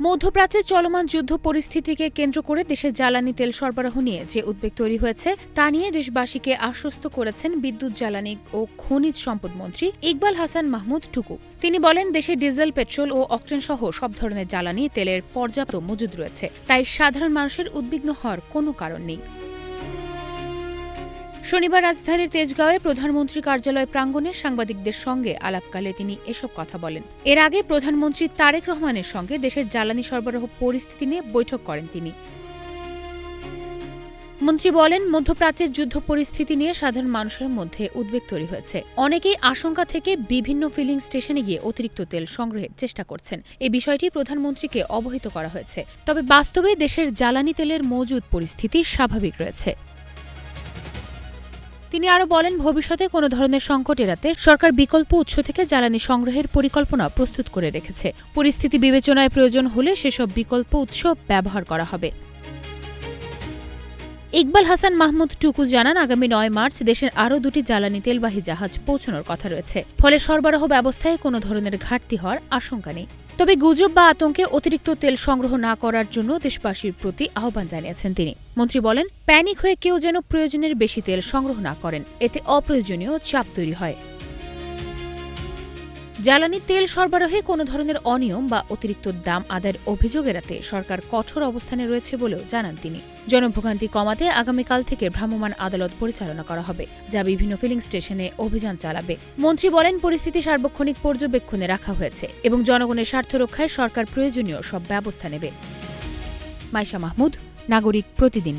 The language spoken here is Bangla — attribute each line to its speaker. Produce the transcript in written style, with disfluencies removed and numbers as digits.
Speaker 1: মধ্যপ্রাচ্যে চলমান যুদ্ধ পরিস্থিতিকে কেন্দ্র করে দেশে জ্বালানি তেল সরবরাহ নিয়ে যে উদ্বেগ তৈরি হয়েছে তা নিয়ে দেশবাসীকে আশ্বস্ত করেছেন বিদ্যুৎ জ্বালানি ও খনিজ সম্পদ মন্ত্রী ইকবাল হাসান মাহমুদ টুকু। তিনি বলেন, দেশে ডিজেল, পেট্রোল ও অকটেন সহ সব ধরনের জ্বালানি তেলের পর্যাপ্ত মজুদ রয়েছে, তাই সাধারণ মানুষের উদ্বিগ্ন হওয়ার কোনো কারণ নেই। শনিবার রাজধানীর তেজগাঁওয়ে প্রধানমন্ত্রী কার্যালয় প্রাঙ্গণে সাংবাদিকদের সঙ্গে আলাপকালে তিনি এসব কথা বলেন। এর আগে প্রধানমন্ত্রী তারেক রহমানের সঙ্গে দেশের জ্বালানি সরবরাহ পরিস্থিতি নিয়ে বৈঠক করেন তিনি। মন্ত্রী বলেন, মধ্যপ্রাচ্যের যুদ্ধ পরিস্থিতি নিয়ে সাধারণ মানুষের মধ্যে উদ্বেগ তৈরি হয়েছে। অনেকেই আশঙ্কা থেকে বিভিন্ন ফিলিং স্টেশনে গিয়ে অতিরিক্ত তেল সংগ্রহের চেষ্টা করছেন। এই বিষয়টি প্রধানমন্ত্রীকে অবহিত করা হয়েছে। তবে বাস্তবে দেশের জ্বালানি তেলের মজুদ পরিস্থিতি স্বাভাবিক রয়েছে। তিনি আরও বলেন, ভবিষ্যতে কোনো ধরনের সংকট এড়াতে সরকার বিকল্প উৎস থেকে জ্বালানি সংগ্রহের পরিকল্পনা প্রস্তুত করে রেখেছে। পরিস্থিতি বিবেচনায় প্রয়োজন হলে সেসব বিকল্প উৎস ব্যবহার করা হবে। ইকবাল হাসান মাহমুদ টুকু জানান, আগামী ৯ মার্চ দেশের আরও ২টি জ্বালানি তেলবাহী জাহাজ পৌঁছানোর কথা রয়েছে। ফলে সরবরাহ ব্যবস্থায় কোনো ধরনের ঘাটতি হওয়ার আশঙ্কা নেই। তবে গুজব বা আতঙ্কে অতিরিক্ত তেল সংগ্রহ না করার জন্য দেশবাসীর প্রতি আহ্বান জানিয়েছেন তিনি। মন্ত্রী বলেন, প্যানিক হয়ে কেউ যেন প্রয়োজনের বেশি তেল সংগ্রহ না করেন, এতে অপ্রয়োজনীয় চাপ তৈরি হয়। জ্বালানি তেল সরবরাহে কোনো ধরনের অনিয়ম বা অতিরিক্ত দাম আদায়ের অভিযোগ এড়াতে সরকার কঠোর অবস্থানে রয়েছে বলেও জানান তিনি। জনভোগান্তি কমাতে আগামীকাল থেকে ভ্রাম্যমাণ আদালত পরিচালনা করা হবে, যা বিভিন্ন ফিলিং স্টেশনে অভিযান চালাবে। মন্ত্রী বলেন, পরিস্থিতি সার্বক্ষণিক পর্যবেক্ষণে রাখা হয়েছে এবং জনগণের স্বার্থ রক্ষায় সরকার প্রয়োজনীয় সব ব্যবস্থা নেবে। মাইশা মাহমুদ, নাগরিক প্রতিদিন।